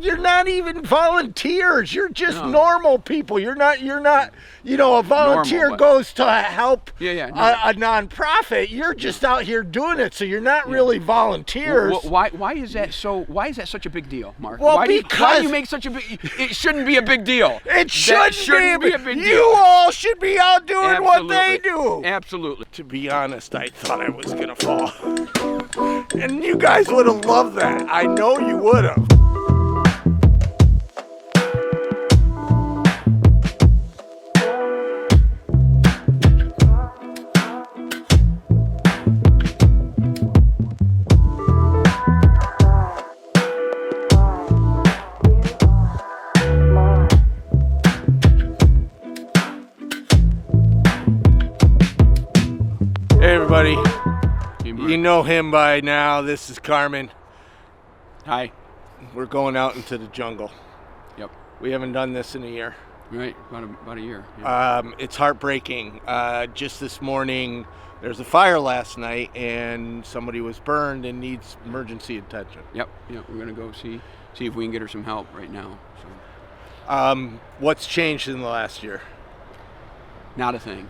You're not even volunteers. You're just No. normal people. You're not, you know, a volunteer Normal, but- goes to help Yeah, no. a nonprofit. You're just out here doing it, so you're not really volunteers. Why is that so? Why is that such a big deal, Mark? Well, why do you because- make such a big? It shouldn't be a big deal. It shouldn't be a big deal. You all should be out doing what they do. Absolutely. To be honest, I thought I was gonna fall. And you guys would have loved that. I know you would have. Hey everybody, you know him by now. This is Carmen. Hi. We're going out into the jungle. Yep. We haven't done this in a year. Right. About a year. Yeah. It's heartbreaking. Just this morning, there's a fire last night, and somebody was burned and needs emergency attention. Yep. We're gonna go see if we can get her some help right now. So. What's changed in the last year? Not a thing.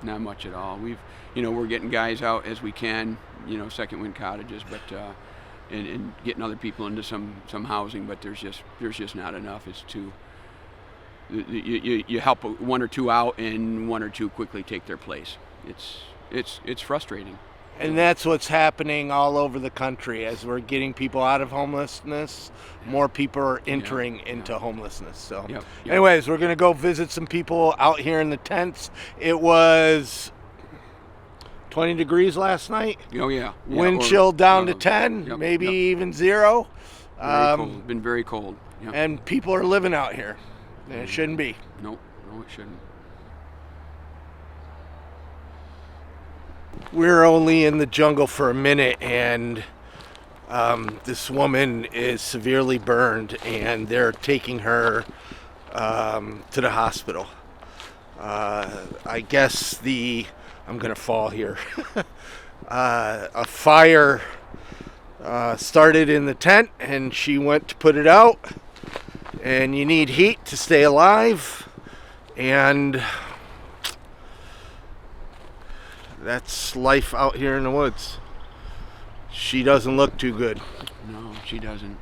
Not much at all. We're getting guys out as we can, second wind cottages, but and getting other people into some housing, but there's just not enough. It's too. You help one or two out, and one or two quickly take their place. It's frustrating. And that's what's happening all over the country. As we're getting people out of homelessness, more people are entering into homelessness. So, Yep. anyways, we're going to go visit some people out here in the tents. It was 20 degrees last night. Oh, yeah. Wind chill down to 10, Yep, maybe yep. even 0. Very cold. Been very cold. Yep. And people are living out here. And it shouldn't be. No, it shouldn't. We're only in the jungle for a minute, and this woman is severely burned, and they're taking her to the hospital. I guess I'm gonna fall here. A fire started in the tent, and she went to put it out, and you need heat to stay alive, and that's life out here in the woods. She doesn't look too good. No, she doesn't.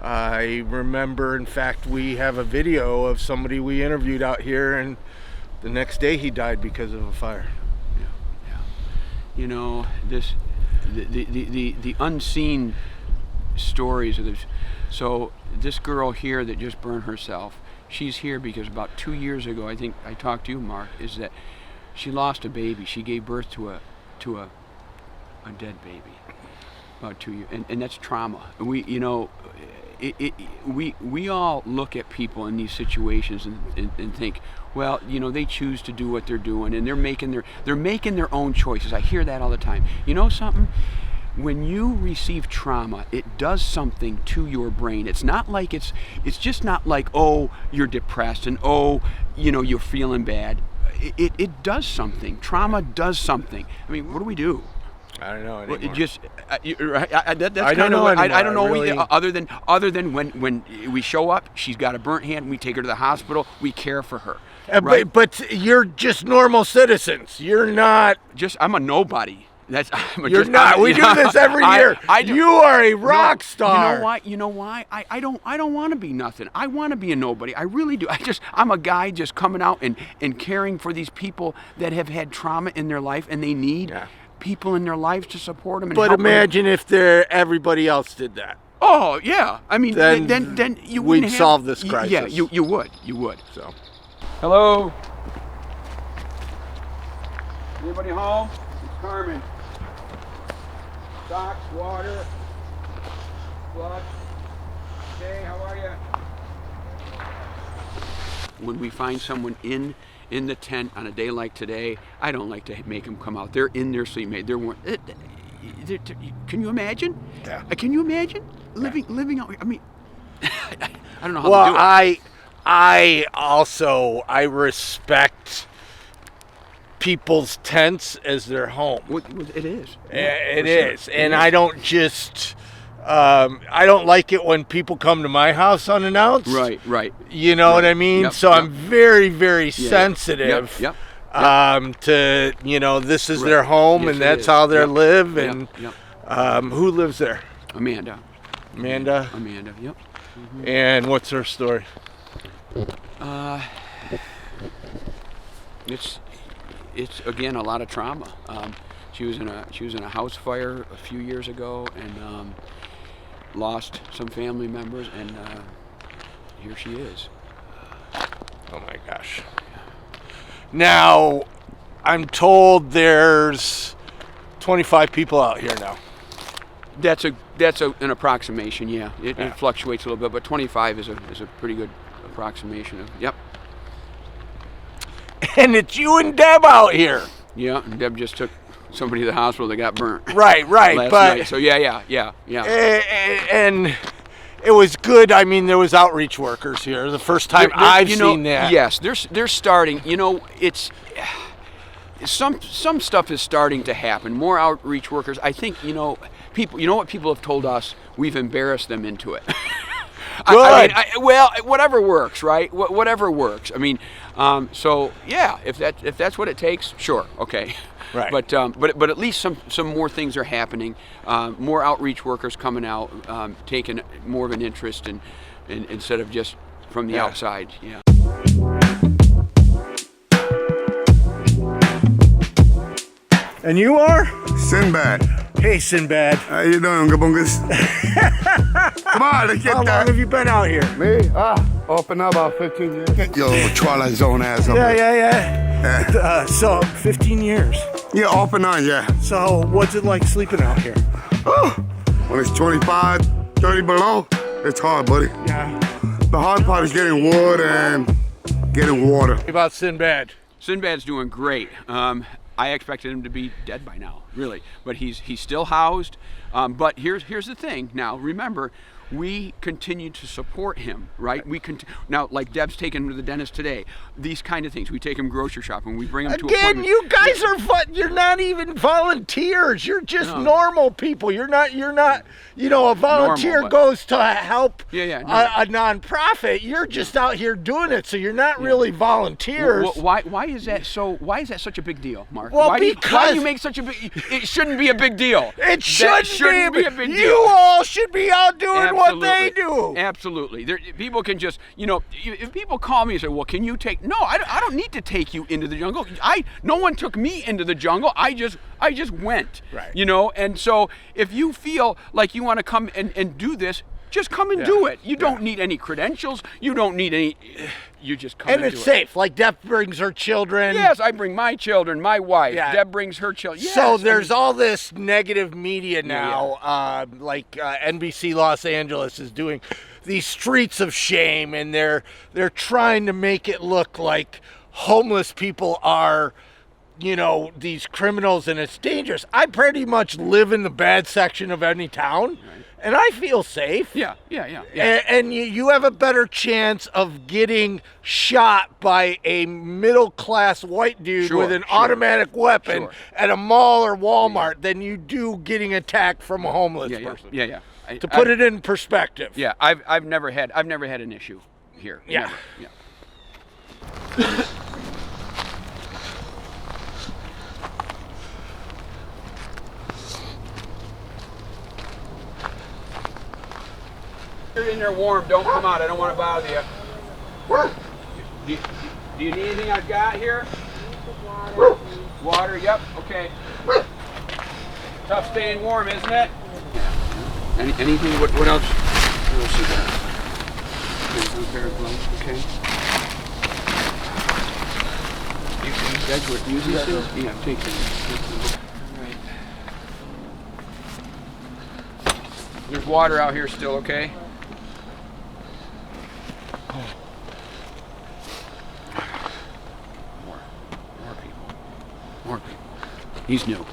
I remember, in fact, we have a video of somebody we interviewed out here, and the next day he died because of a fire. Yeah. The unseen stories of this. So this girl here that just burned herself, she's here because about 2 years ago, I think I talked to you, Mark, is that she lost a baby. She gave birth to a dead baby about 2 years, and that's trauma. We all look at people in these situations and think, well, they choose to do what they're doing, and they're making their own choices. I hear that all the time. You know something? When you receive trauma, it does something to your brain. It's just not like, oh, you're depressed and you're feeling bad. It does something. Trauma does something. I mean, what do we do? I don't know anymore. Well, it just that's I kind don't know of anymore. I don't know Really. other than when we show up, she's got a burnt hand. We take her to the hospital. We care for her. Right? But you're just normal citizens. You're not. I'm a nobody. You're not. We do this every year. You are a rock star. You know why? I don't want to be nothing. I want to be a nobody. I really do. I'm a guy just coming out and caring for these people that have had trauma in their life, and they need people in their lives to support them. And But help imagine if everybody else did that. Oh yeah. I mean, then you wouldn't we'd solve this crisis. Yeah, you would. So. Hello. Anybody home? It's Carmen. Socks, water, flush. Hey, how are you? When we find someone in the tent on a day like today, I don't like to make them come out. They're in their sleep mate. Can you imagine? Yeah. Can you imagine living out? I mean, I don't know how Well, to do it. I respect people's tents as their home. It is. It is. And I don't just I don't like it when people come to my house unannounced. Right. You know what I mean? Yep, so yep. I'm very, very Yeah, sensitive. Yep. To this is Right. their home, Yes, and it that's is. how they Yep. live. And Yep. who lives there? Amanda. Amanda. Yep. And what's her story? It's again a lot of trauma. She was in a house fire a few years ago and lost some family members, and here she is. Oh my gosh. Now, I'm told there's 25 people out here now. That's an approximation. Yeah, it fluctuates a little bit, but 25 is a pretty good approximation of. Yep. And it's you and Deb out here. Yeah, and Deb just took somebody to the hospital that got burnt. Right, last but night. So yeah. and it was good. I mean, there was outreach workers here. The first time I've seen that. Yes, they're starting. It's some stuff is starting to happen. More outreach workers. I think people. You know what people have told us? We've embarrassed them into it. Good. Well, whatever works, right? Whatever works. I mean, so yeah, if that's what it takes, sure, okay. Right. But at least some more things are happening. More outreach workers coming out, taking more of an interest in instead of just from the outside. Yeah. And you are? Sinbad. Hey, Sinbad. How you doing, Gabungas? Come on, let's get How long that. have you been out here? Me? Up and about 15 years. Get your Twilight Zone ass up here. Yeah. So 15 years. Yeah, off and on, yeah. So what's it like sleeping out here? When it's 25, 30 below, it's hard, buddy. Yeah. The hard part is getting wood and getting water. What about Sinbad? Sinbad's doing great. I expected him to be dead by now, really, but he's still housed. But here's the thing. Now, remember, we continue to support him, right? Now, like Deb's taking him to the dentist today. These kind of things. We take him grocery shopping. We bring him to Again, appointments. you guys are you're not even volunteers. You're just normal people. You're not. A volunteer Normal, but- goes to help Yeah, a nonprofit. You're just out here doing it, so you're not really volunteers. Why is that so? Why is that such a big deal, Mark? Well, why do because you make such a big? It shouldn't be a big deal. It That shouldn't be a big deal. You all should be out doing what they do. Absolutely. People can just, if people call me and say, well, can you take, no, I don't need to take you into the jungle. No one took me into the jungle. I just went, Right. And so if you feel like you want to come and do this, just come and do it. You don't need any credentials. You don't need any, you just come and do it. And it's safe. Like Deb brings her children. Yes, I bring my children, my wife. Yeah. Deb brings her children. Yes, So there's all this negative media now, like NBC Los Angeles is doing these streets of shame, and they're trying to make it look like homeless people are, these criminals, and it's dangerous. I pretty much live in the bad section of any town, and I feel safe. Yeah. And you have a better chance of getting shot by a middle-class white dude with an automatic weapon at a mall or Walmart than you do getting attacked from a homeless person. Yeah. To put it in perspective. Yeah, I've never had an issue here. Yeah. Never. Yeah. You're in there warm. Don't come out. I don't want to bother you. Do you need anything I've got here? Water. Yep. Okay. Tough staying warm, isn't it? Anything? What else? What else you got? Okay, a pair of gloves. Okay. You guys use these things? Yeah, take them. All right. There's water out here still, okay? More people. He's new.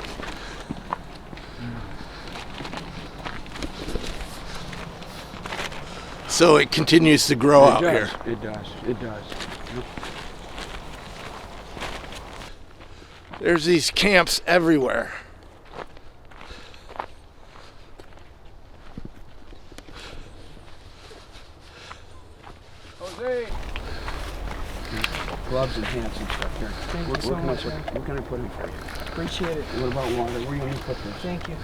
So it continues to grow out here. It does. Yep. There's these camps everywhere. Hey. Gloves and hats and stuff here. Thank you so much, man. What can I put in for you? Appreciate it. What about water? Where are you going to put this? Thank you.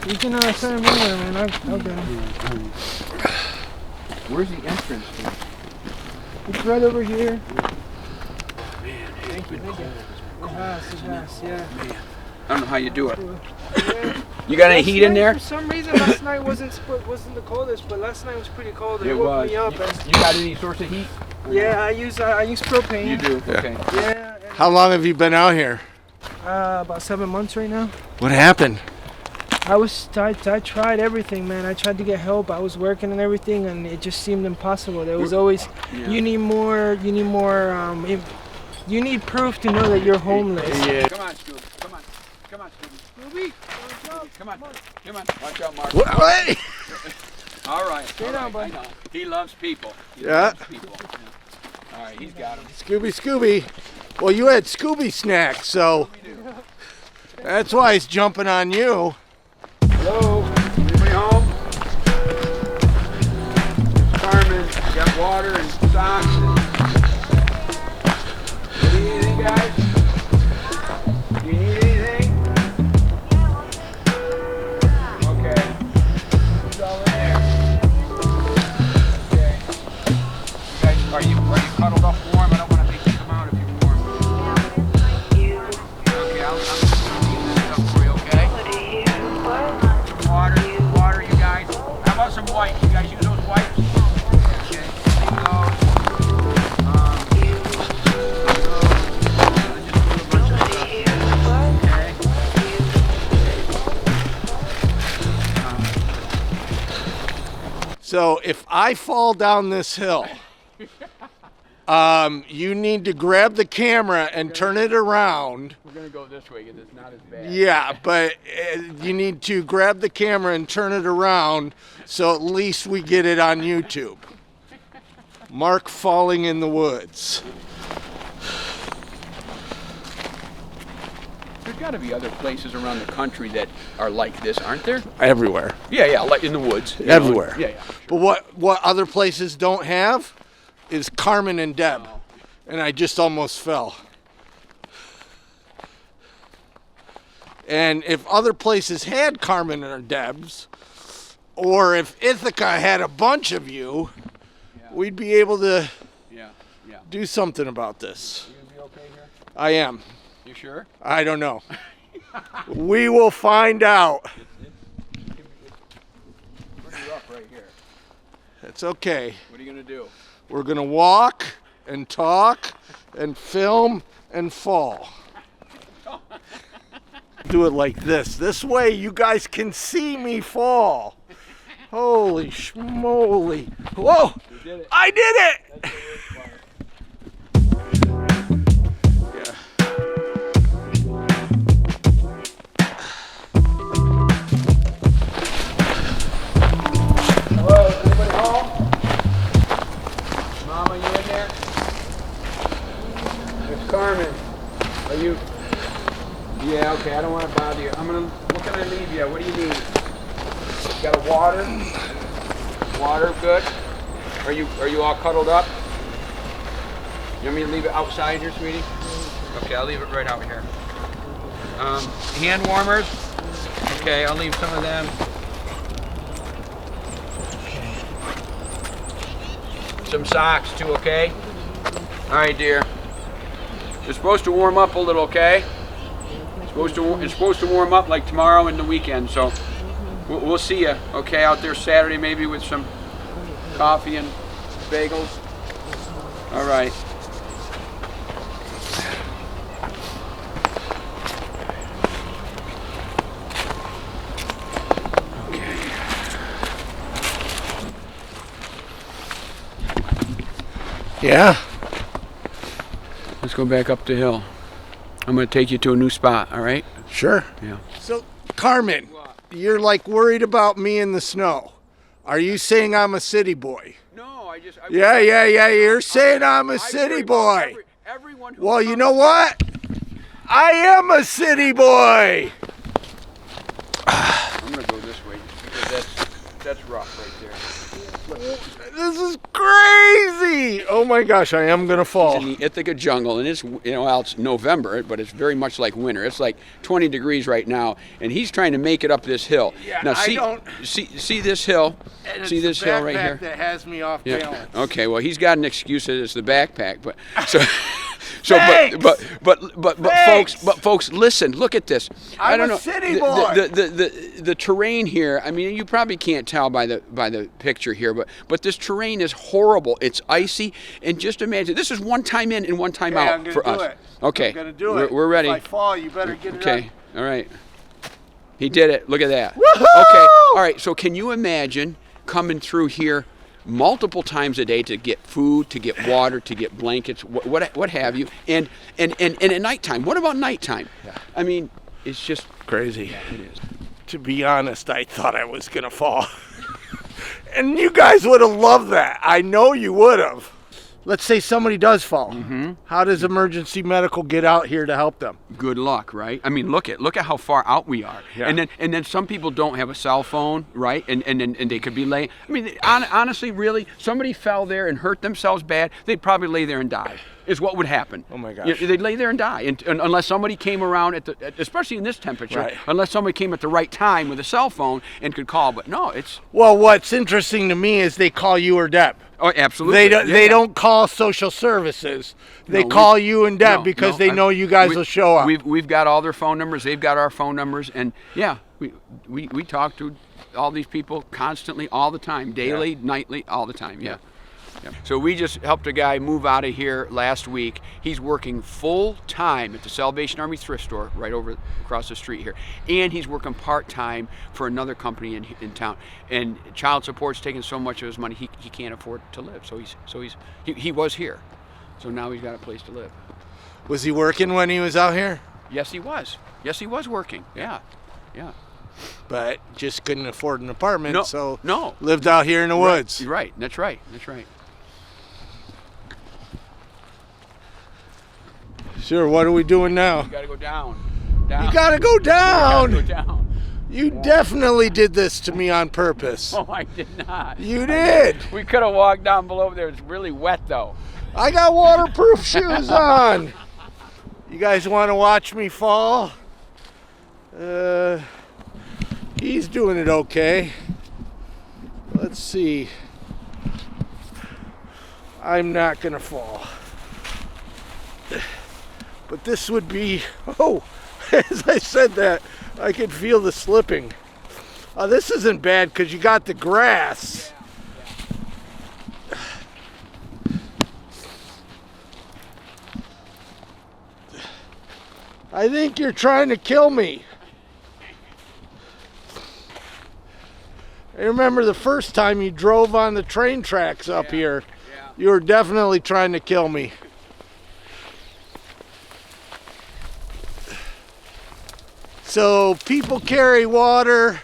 You can send them anywhere, man. I'll get them. Where's the entrance to? It's right over here. Man, Thank you. Yes, yeah. Man, I don't know how you do it. Yeah. You got any heat in there? For some reason, last night wasn't the coldest, but last night was pretty cold. It woke me up. You got any source of heat? Yeah, I use propane. You do? Okay. Yeah. How long have you been out here? About 7 months right now. What happened? I tried everything, man. I tried to get help. I was working and everything, and it just seemed impossible. There was always, you need more. You need proof to know that you're homeless. Yeah. Come on, Scooby. Come on, Scooby. Come on. Watch out, Mark. What? All right. Stay down, buddy. He loves people. Yeah. All right, he's got him. Scooby. Well, you had Scooby snacks, so that's why he's jumping on you. Hello? Anybody home? Carmen, got water and socks. Do you need anything, guys? Do you need anything? Okay. It's all in there. Okay. You guys, are you cuddled up warm? I don't want to make you come out if you're warm. Okay, I'm clean this up for you, okay? Water, you guys. How about some wipes? You guys use those wipes? Okay. Leave those. Let's just do a bunch of stuff. Okay. So if I fall down this hill, you need to grab the camera and turn it around. We're gonna go this way because it's not as bad. Yeah, but you need to grab the camera and turn it around so at least we get it on YouTube. Mark falling in the woods. There's got to be other places around the country that are like this, aren't there? Everywhere. Yeah, like in the woods. you know. Everywhere. Yeah. But what other places don't have is Carmen and Deb. Oh. And I just almost fell. And if other places had Carmen or Debs, or if Ithaca had a bunch of you, we'd be able to Yeah. do something about this. You gonna be okay here? I am. You sure? I don't know. We will find out. Pretty rough right here. It's okay. What are you gonna do? We're going to walk and talk and film and fall. Do it like this. This way you guys can see me fall. Holy schmoly. Whoa! You did it. I did it! That's the worst part. Hello, is anybody home? Mama, you in there? It's Carmen. Are you? Yeah, okay, I don't want to bother you. What can I leave you? What do you need? You got a water? Water, good. Are you all cuddled up? You want me to leave it outside here, sweetie? Okay, I'll leave it right out here. Hand warmers? Okay, I'll leave some of them. Some socks too, okay? All right, dear. You're supposed to warm up a little, okay? It's supposed to warm up like tomorrow and the weekend, so we'll see you, okay, out there Saturday maybe with some coffee and bagels. All right. Yeah? Let's go back up the hill. I'm going to take you to a new spot, all right? Sure. Yeah. So, Carmen, you're like worried about me in the snow. Are you saying I'm a city boy? No, Yeah, you're saying I'm a city boy. Everyone who Well, you know what? I am a city boy. I'm going to go this way because that's rough right there. This is crazy. Oh my gosh, I am gonna fall. In the Ithaca jungle, and it's, well, it's November, but it's very much like winter. It's like 20 degrees right now, and he's trying to make it up this hill. Yeah, now I see this hill. And See it's this the hill right backpack here. that has me off balance. Okay. Well, he's got an excuse that it's the backpack, but so. Thanks! But folks, listen. Look at this. I I'm don't a know. city boy. The terrain here. I mean, you probably can't tell by the picture here, but this terrain is horrible. It's icy, and just imagine this is one time in and one time I'm out gonna for do us. it. Okay, I'm gonna do it. We're ready. If I fall, you better get it Okay, up. all right. He did it. Look at that. Woohoo! Okay, all right. So can you imagine coming through here multiple times a day to get food, to get water, to get blankets, what have you, and at nighttime? What about nighttime? Yeah. I mean, it's just Crazy. it is. To be honest, I thought I was gonna fall. And you guys would have loved that. I know you would have. Let's say somebody does fall. Mm-hmm. How does emergency medical get out here to help them? Good luck, right? I mean, look at how far out we are, Yeah. and then some people don't have a cell phone, right? And they could be laying. I mean, honestly, really, somebody fell there and hurt themselves bad, they'd probably lay there and die. Is what would happen. Oh my gosh. They'd lay there and die, and unless somebody came around especially in this temperature, Right. unless somebody came at the right time with a cell phone and could call. But no, it's Well, what's interesting to me is they call you or Deb. oh, absolutely. They don't call social services. They No, call you and Deb No, because no, they know you guys will show up. We've got all their phone numbers. They've got our phone numbers, and yeah, we talk to all these people constantly, all the time, daily, nightly, all the time. Yeah. Yeah. So we just helped a guy move out of here last week. He's working full time at the Salvation Army thrift store right over across the street here, and he's working part time for another company in town. And child support's taking so much of his money he can't afford to live. He was here, so now he's got a place to live. Was he working when he was out here? Yes, he was. Yes, he was working. Yeah. But just couldn't afford an apartment, No, so no. lived out here in the woods. You're right. That's right. Sure, what are we doing now? You gotta go down. You gotta go down! Go down. You definitely did this to me on purpose. Oh, I did not. You did! We could have walked down below there. It's really wet though. I got waterproof shoes on! You guys want to watch me fall? He's doing it okay. Let's see. I'm not gonna fall. But this would be, oh, as I said that, I could feel the slipping. This isn't bad because you got the grass. I think you're trying to kill me. I remember the first time you drove on the train tracks up here. Yeah. You were definitely trying to kill me. So people carry water,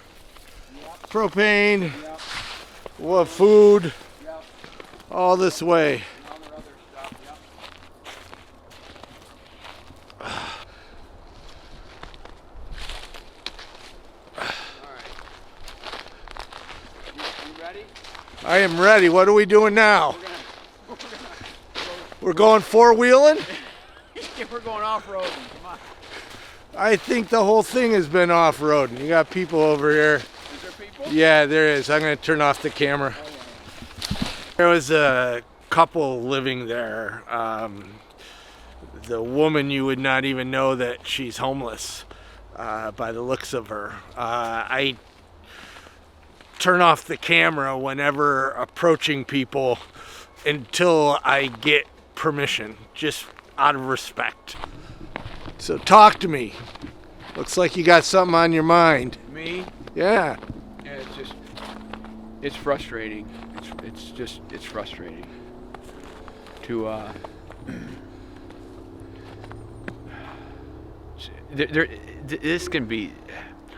propane, what food, all this way. I am ready. What are we doing now? We're going four-wheeling? We're going off-roading. Come on. I think the whole thing has been off-roading. You got people over here. Is there people? Yeah, there is. I'm going to turn off the camera. There was a couple living there. The woman, you would not even know that she's homeless by the looks of her. I turn off the camera whenever approaching people until I get permission, just out of respect. So talk to me. Looks like you got something on your mind. Me? Yeah. Yeah, it's frustrating. It's frustrating to this can be,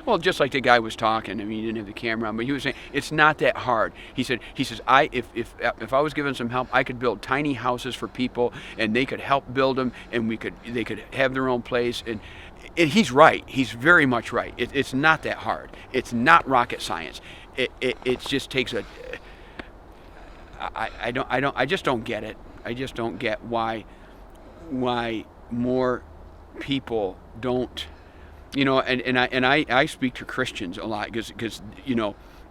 well, just like the guy was talking. I mean, he didn't have the camera on, but he was saying it's not that hard. He says if I was given some help, I could build tiny houses for people, and they could help build them, and they could have their own place. And he's right. He's very much right. It's not that hard. It's not rocket science. It just takes I just don't get it. I just don't get why more people don't, and I speak to Christians a lot because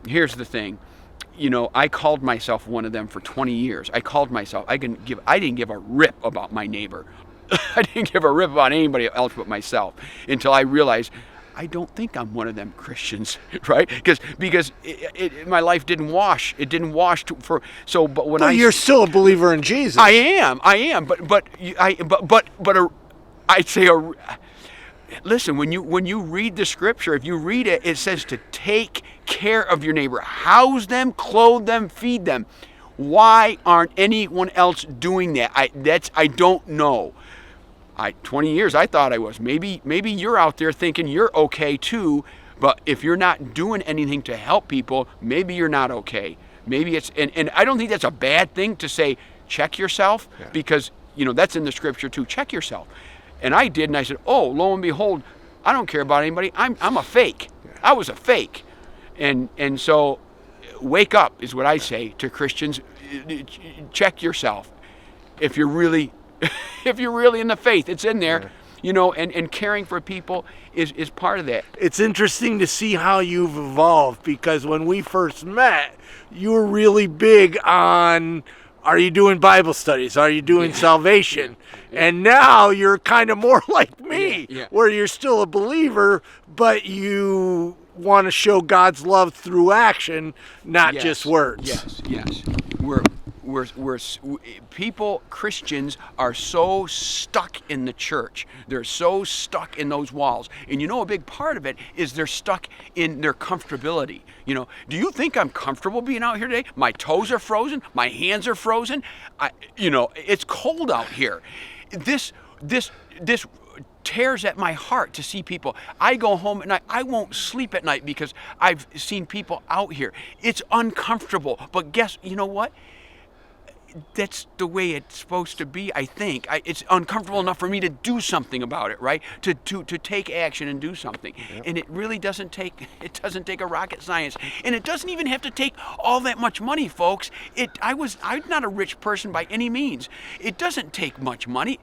here's the thing. I called myself one of them for 20 years. I didn't give a rip about my neighbor. I didn't give a rip about anybody else but myself until I realized I don't think I'm one of them Christians, right? Because my life didn't wash. It didn't wash but when you're still a believer in Jesus. I am. But I'd say listen, when you read the scripture, if you read it, it says to take care of your neighbor, house them, clothe them, feed them. Why aren't anyone else doing that? I don't know. 20 years I thought I was. Maybe you're out there thinking you're okay too, but if you're not doing anything to help people, maybe you're not okay. Maybe it's and I don't think that's a bad thing to say check yourself, because that's in the scripture too. Check yourself. And I did, and I said, oh, lo and behold, I don't care about anybody. I'm a fake. I was a fake. And so wake up is what I say to Christians. Check yourself. If you're really in the faith, it's in there. And caring for people is part of that. It's interesting to see how you've evolved, because when we first met, you were really big on, are you doing Bible studies? Are you doing salvation? And now you're kind of more like me, where you're still a believer, but you want to show God's love through action, not just words. Yes. Christians are so stuck in the church. They're so stuck in those walls. And a big part of it is they're stuck in their comfortability. Do you think I'm comfortable being out here today? My toes are frozen. My hands are frozen. It's cold out here. This tears at my heart to see people. I go home at night. I won't sleep at night because I've seen people out here. It's uncomfortable. But you know what? That's the way it's supposed to be, I think. It's uncomfortable enough for me to do something about it, right? To take action and do something. And it really doesn't take a rocket science. And it doesn't even have to take all that much money, folks. I'm not a rich person by any means. It doesn't take much money.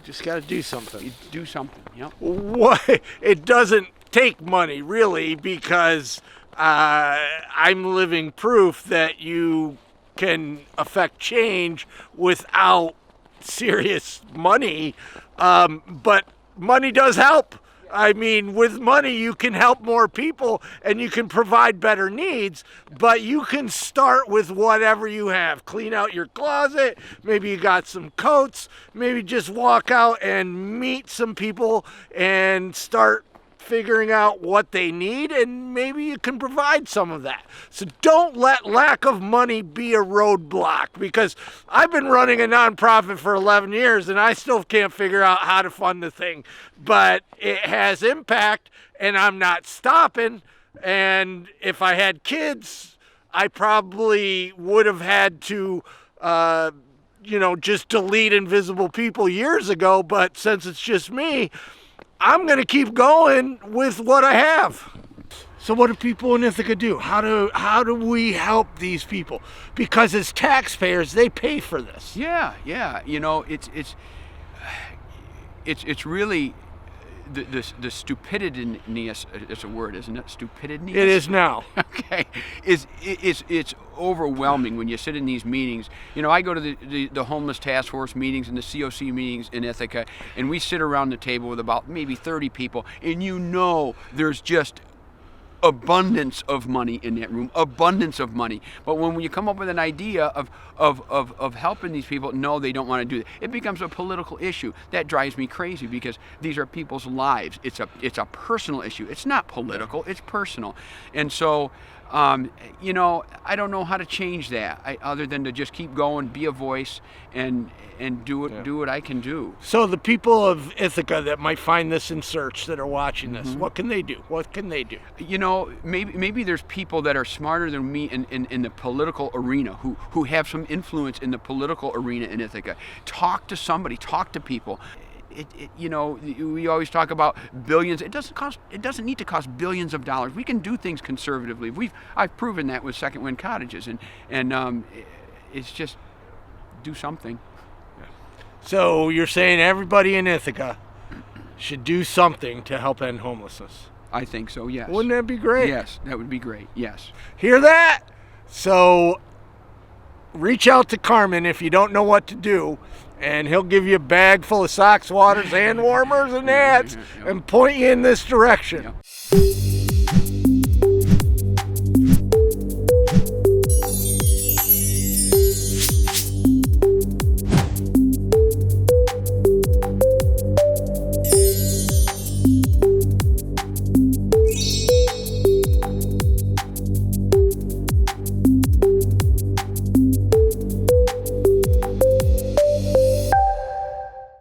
Just got to do something. You do something, What? It doesn't take money, really, because I'm living proof that you can affect change without serious money. But money does help. I mean, with money, you can help more people and you can provide better needs, but you can start with whatever you have. Clean out your closet. Maybe you got some coats. Maybe just walk out and meet some people and start figuring out what they need, and maybe you can provide some of that. So don't let lack of money be a roadblock, because I've been running a nonprofit for 11 years and I still can't figure out how to fund the thing, but it has impact and I'm not stopping. And if I had kids, I probably would have had to just delete invisible people years ago, but since it's just me, I'm going to keep going with what I have. So what do people in Ithaca do? How do we help these people? Because as taxpayers, they pay for this. Yeah. It's really the stupidity-ness, it's a word, isn't it? Stupidity? It is now. Okay. It's overwhelming when you sit in these meetings. I go to the homeless task force meetings and the COC meetings in Ithaca, and we sit around the table with about maybe 30 people, and there's just abundance of money in that room, abundance of money. But when you come up with an idea of helping these people, no, they don't want to do it. It becomes a political issue. That drives me crazy, because these are people's lives. It's a personal issue. It's not political. It's personal. And so, I don't know how to change that other than to just keep going, be a voice, and do what I can do. So the people of Ithaca that might find this in search, that are watching this, what can they do? What can they do? Maybe there's people that are smarter than me in the political arena who have some influence in the political arena in Ithaca. Talk to somebody. Talk to people. you know, we always talk about billions. It doesn't need to cost billions of dollars. We can do things conservatively. I've proven that with Second Wind Cottages, and it's just do something. So you're saying everybody in Ithaca should do something to help end homelessness? I think so, yes. Wouldn't that be great? Yes, that would be great, yes. Hear that? So reach out to Carmen if you don't know what to do, and he'll give you a bag full of socks, waters, hand warmers, and hats, and point you in this direction. Yeah.